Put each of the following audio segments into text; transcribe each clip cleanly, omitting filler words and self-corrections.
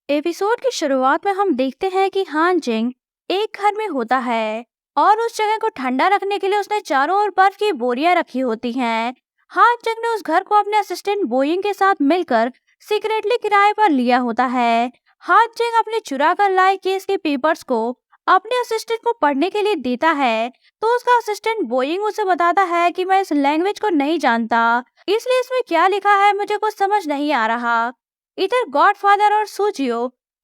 Episode की शुरुआत में हम देखते हैं कि हान जिंग एक घर में होता है और उस जगह को ठंडा रखने के लिए उसने चारों ओर बर्फ की बोरियां रखी होती हैं। हान जिंग ने उस घर को अपने असिस्टेंट बोइंग के साथ मिलकर सीक्रेटली किराए पर लिया होता है। हान जिंग अपने चुरा कर लाए केस के पेपर्स को अपने असिस्टेंट को पढ़ने के लिए देता है, तो उसका असिस्टेंट बोइंग उसे बताता है कि मैं इस लैंग्वेज को नहीं जानता, इसलिए इसमें क्या लिखा है मुझे कुछ समझ नहीं आ रहा। इधर गॉडफादर और सूजियो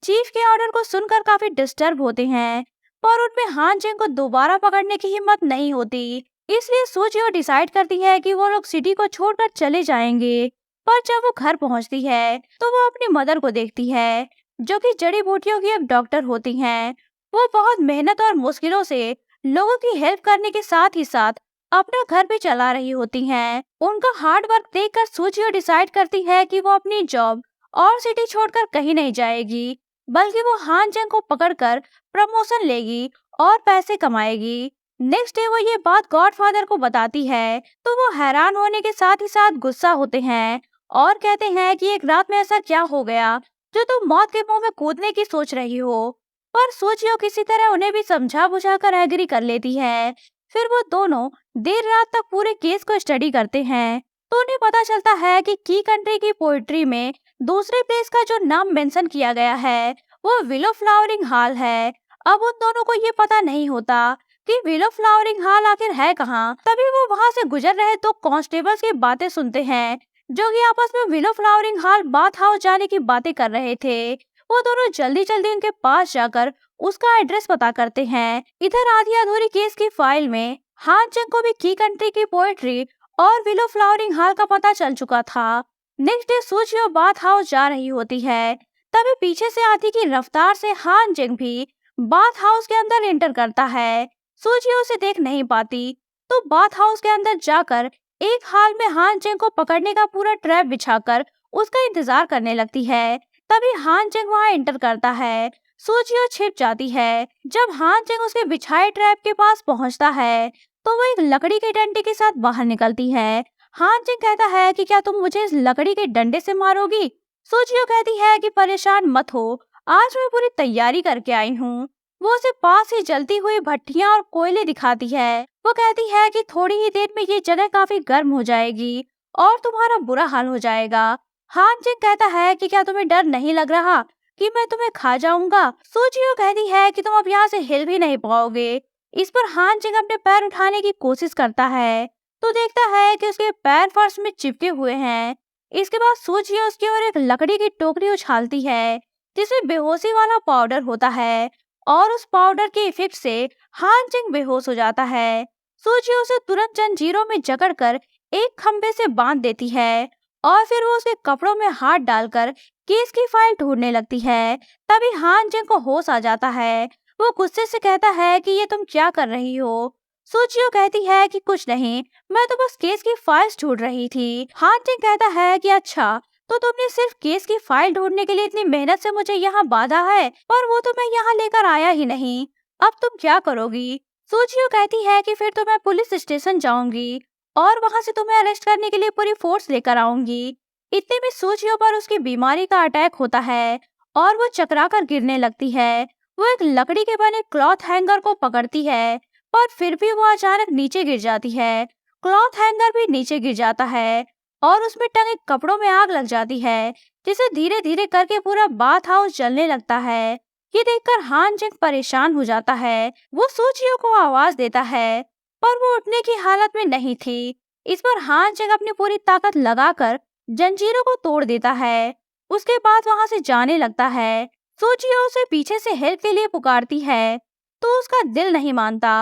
चीफ के ऑर्डर को सुनकर काफी डिस्टर्ब होते हैं, पर उनमें हान जिंग को दोबारा पकड़ने की हिम्मत नहीं होती। इसलिए सूजियो डिसाइड करती है कि वो लोग सिटी को छोड़कर चले जाएंगे। पर जब वो घर पहुंचती है तो वो अपनी मदर को देखती है, जो कि जड़ी बूटियों की एक डॉक्टर होती हैं। वो बहुत मेहनत और मुश्किलों से लोगों की हेल्प करने के साथ ही साथ अपना घर भी चला रही होती हैं। उनका हार्ड वर्क देखकर सूजियो डिसाइड करती है कि वो अपनी जॉब और सिटी छोड़कर कहीं नहीं जाएगी, बल्कि वो हान जंग को पकड़कर प्रमोशन लेगी और पैसे कमाएगी। नेक्स्ट डे वो ये बात गॉडफादर को बताती है, तो वो हैरान होने के साथ ही साथ गुस्सा होते हैं और कहते हैं कि एक रात में ऐसा क्या हो गया जो तुम मौत के मुंह में कूदने की सोच रही हो। पर सूचियो किसी तरह उन्हें भी समझा बुझा कर एग्री कर लेती है। फिर वो दोनों देर रात तक पूरे केस को स्टडी करते हैं, तो उन्हें पता चलता है कि की कंट्री की पोएट्री में दूसरे प्लेस का जो नाम मेंशन किया गया है वो विलो फ्लावरिंग हॉल है। अब उन दोनों को ये पता नहीं होता कि विलो फ्लावरिंग हॉल आखिर है कहाँ। तभी वो वहाँ से गुजर रहे दो कांस्टेबल्स की बातें सुनते हैं, जो कि आपस में willow flowering hall bath house जाने की बातें कर रहे थे। वो दोनों जल्दी जल्दी उनके पास जाकर उसका एड्रेस पता करते हैं। इधर आधी अधूरी केस की फाइल में हान जंग को भी की कंट्री की पोएट्री और विलो फ्लावरिंग हॉल का पता चल चुका था। नेक्स्ट डे सूचियो बाथ हाउस जा रही होती है, तभी पीछे से आती की रफ्तार से हान जिंग भी बाथ हाउस के अंदर एंटर करता है। सूचियो उसे देख नहीं पाती, तो बाथ हाउस के अंदर जाकर एक हाल में हान जिंग को पकड़ने का पूरा ट्रैप बिछाकर उसका इंतजार करने लगती है। तभी हान जिंग वहाँ एंटर करता है। सूचियो छिप जाती है। जब हान जिंग उसके बिछाए ट्रैप के पास पहुँचता है, तो वो एक लकड़ी के डंडे के साथ बाहर निकलती है। हान जिंग कहता है कि क्या तुम मुझे इस लकड़ी के डंडे से मारोगी। सूचियो कहती है कि परेशान मत हो, आज मैं पूरी तैयारी करके आई हूँ। वो उसे पास ही जलती हुई भट्टियां और कोयले दिखाती है। वो कहती है कि थोड़ी ही देर में ये जगह काफी गर्म हो जाएगी और तुम्हारा बुरा हाल हो जाएगा। हान जिंग कहता है कि क्या तुम्हें डर नहीं लग रहा कि मैं तुम्हें खा जाऊंगा। सूचियो कहती है कि तुम अब यहाँ से हिल भी नहीं पाओगे। इस पर हान जिंग अपने पैर उठाने की कोशिश करता है, तो देखता है कि उसके पैर फर्श में चिपके हुए हैं। इसके बाद सूचियो उसकी ओर एक लकड़ी की टोकरी उछालती है, जिसमें बेहोशी वाला पाउडर होता है, और उस पाउडर के इफेक्ट से हान जिंग बेहोश हो जाता है। सूचियो उसे तुरंत जंजीरों में जकड़कर एक खंबे से बांध देती है और फिर वो उसके कपड़ों में हाथ डालकर केस की फाइल ढूंढने लगती है। तभी हान जिंग को होश आ जाता है। वो गुस्से से कहता है कि ये तुम क्या कर रही हो। सूचियो कहती है कि कुछ नहीं, मैं तो बस केस की फाइल्स ढूंढ रही थी। हान जिंग कहता है कि अच्छा, तो तुमने सिर्फ केस की फाइल ढूंढने के लिए इतनी मेहनत से मुझे यहाँ बांधा है, पर वो तो मैं यहाँ लेकर आया ही नहीं। अब तुम क्या करोगी। सूचियो कहती है कि फिर तो मैं पुलिस स्टेशन जाऊंगी और वहाँ से तुम्हें अरेस्ट करने के लिए पूरी फोर्स लेकर आऊंगी। इतने में सूचियो पर उसकी बीमारी का अटैक होता है और वो चकरा कर गिरने लगती है। वो एक लकड़ी के बने क्लॉथ हैंगर को पकड़ती है, पर फिर भी वो अचानक नीचे गिर जाती है। क्लॉथ हैंगर भी नीचे गिर जाता है और उसमें टंगे कपड़ों में आग लग जाती है, जिसे धीरे धीरे करके पूरा बाथ हाउस जलने लगता है। ये देखकर हान जिंग परेशान हो जाता है। वो सूचियो को आवाज देता है, पर वो उठने की हालत में नहीं थी। इस पर हान जिंग अपनी पूरी ताकत लगाकर जंजीरों को तोड़ देता है। उसके बाद वहां से जाने लगता है। सूचियो उसे पीछे से हेल्प के लिए पुकारती है, तो उसका दिल नहीं मानता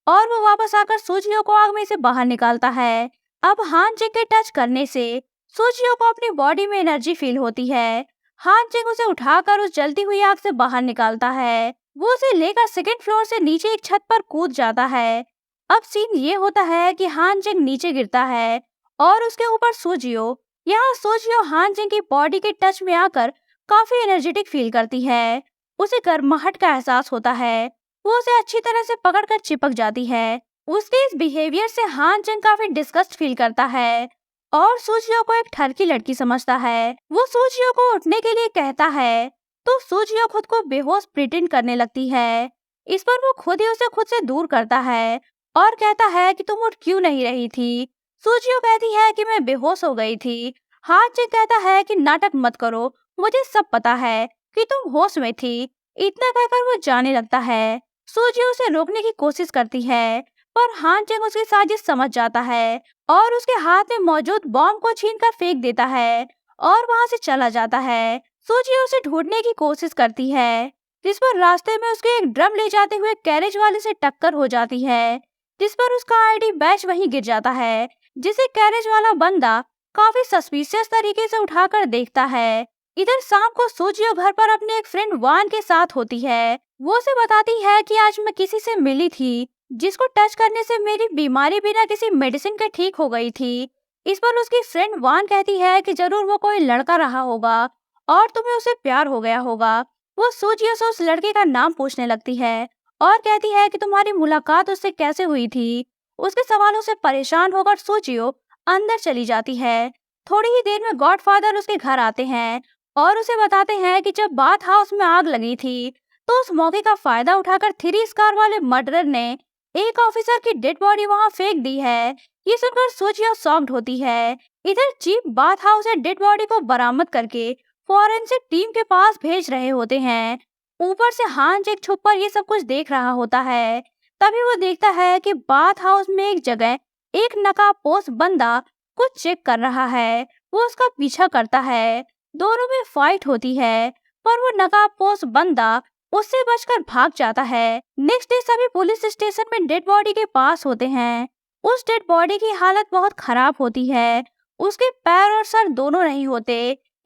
और वो वापस आकर सूचियो को आग में से बाहर निकालता है। अब हान जिंग के टच करने से सूचियो को अपनी बॉडी में एनर्जी फील होती है। हान जिंग उसे उठाकर उस जलती हुई आग से बाहर निकालता है। वो उसे लेकर सेकंड फ्लोर से नीचे एक छत पर कूद जाता है। अब सीन ये होता है कि हान जिंग नीचे गिरता है और उसके ऊपर सूचियो। यहाँ सूचियो हान जिंग की बॉडी के टच में आकर काफी एनर्जेटिक फील करती है। उसे गर्माहट का एहसास होता है। वो उसे अच्छी तरह से पकड़कर चिपक जाती है। उसके इस बिहेवियर से हान जिंग काफी डिस्गस्ट फील करता है और सूचियो को एक ठरकी लड़की समझता है। वो सूचियो को उठने के लिए कहता है, तो सूजियो खुद को बेहोश प्रिटेंड करने लगती है। इस पर वो खुद ही उसे खुद से दूर करता है और कहता है कि तुम उठ क्यों नहीं रही थी। सूजियो कहती है कि मैं बेहोश हो गई थी। हानजिंग कहता है कि नाटक मत करो, मुझे सब पता है कि तुम होश में थी। इतना कहकर वो जाने लगता है। सूजियो उसे रोकने की कोशिश करती है, पर हानजिंग उसकी साजिश समझ जाता है और उसके हाथ में मौजूद बॉम्ब को छीनकर फेंक देता है और वहां से चला जाता है। सूजियो उसे ढूंढने की कोशिश करती है, जिस पर रास्ते में उसके एक ड्रम ले जाते हुए कैरेज वाले से टक्कर हो जाती है, जिस पर उसका आईडी बैच वहीं गिर जाता है, जिसे कैरेज वाला बंदा काफी सस्पिशियस तरीके से उठाकर देखता है। इधर शाम को सूजियो घर पर अपने एक फ्रेंड वान के साथ होती है। वो उसे बताती है कि आज मैं किसी से मिली थी जिसको टच करने से मेरी बीमारी बिना किसी मेडिसिन के ठीक हो गई थी। इस पर उसकी फ्रेंड वान कहती है कि जरूर वो कोई लड़का रहा होगा और तुम्हें उसे प्यार हो गया होगा। वो सूजियो से उस लड़के का नाम पूछने लगती है और कहती है कि तुम्हारी मुलाकात उससे कैसे हुई थी। उसके सवालों से परेशान होकर सूजियो अंदर चली जाती है। थोड़ी ही देर में गॉडफादर उसके घर आते हैं और उसे बताते हैं कि जब बाथ हाउस में आग लगी थी तो उस मौके का फायदा उठाकर 3 स्टार वाले मर्डरर ने एक ऑफिसर की डेड बॉडी वहां फेंक दी है। ये सुनकर सूजियो शॉक्ड होती है। इधर चीफ बाथ हाउस से डेड बॉडी को बरामद करके फॉरेंसिक टीम के पास भेज रहे होते हैं। ऊपर से हानजिंग छुपकर ये सब कुछ देख रहा होता है। तभी वो देखता है कि बाथ हाउस में एक जगह एक नकाबपोश बंदा कुछ चेक कर रहा है। वो उसका पीछा करता है। दोनों में फाइट होती है, पर वो नकाबपोश बंदा उससे बचकर भाग जाता है। नेक्स्ट डे सभी पुलिस स्टेशन में डेड बॉडी के पास होते हैं। उस डेड बॉडी की हालत बहुत खराब होती है। उसके पैर और सर दोनों नहीं होते।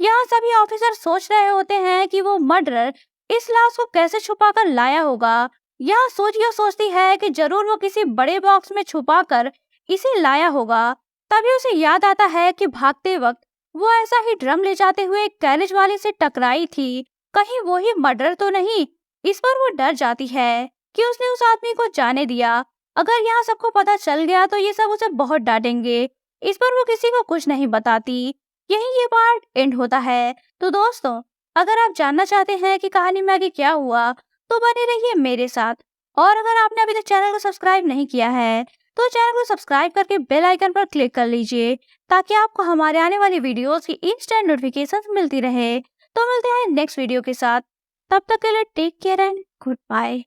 यहाँ सभी ऑफिसर सोच रहे होते हैं कि वो मर्डरर इस लाश को कैसे छुपाकर लाया होगा। यहाँ सूजियो सोचती है कि जरूर वो किसी बड़े बॉक्स में छुपाकर इसे लाया होगा। तभी उसे याद आता है कि भागते वक्त वो ऐसा ही ड्रम ले जाते हुए एक कैरेज वाले से टकराई थी। कहीं वो ही मर्डर तो नहीं। इस पर वो डर जाती है कि उसने उस आदमी को जाने दिया। अगर यहाँ सबको पता चल गया तो ये सब उसे बहुत डांटेंगे। इस पर वो किसी को कुछ नहीं बताती। यही ये पार्ट एंड होता है। तो दोस्तों, अगर आप जानना चाहते हैं कि कहानी में आगे क्या हुआ तो बने रहिए मेरे साथ। और अगर आपने अभी तक चैनल को सब्सक्राइब नहीं किया है तो चैनल को सब्सक्राइब करके बेल आइकन पर क्लिक कर लीजिए, ताकि आपको हमारे आने वाली वीडियोस की इंस्टेंट नोटिफिकेशन मिलती रहे। तो मिलते हैं नेक्स्ट वीडियो के साथ। तब तक के लिए take care and good bye.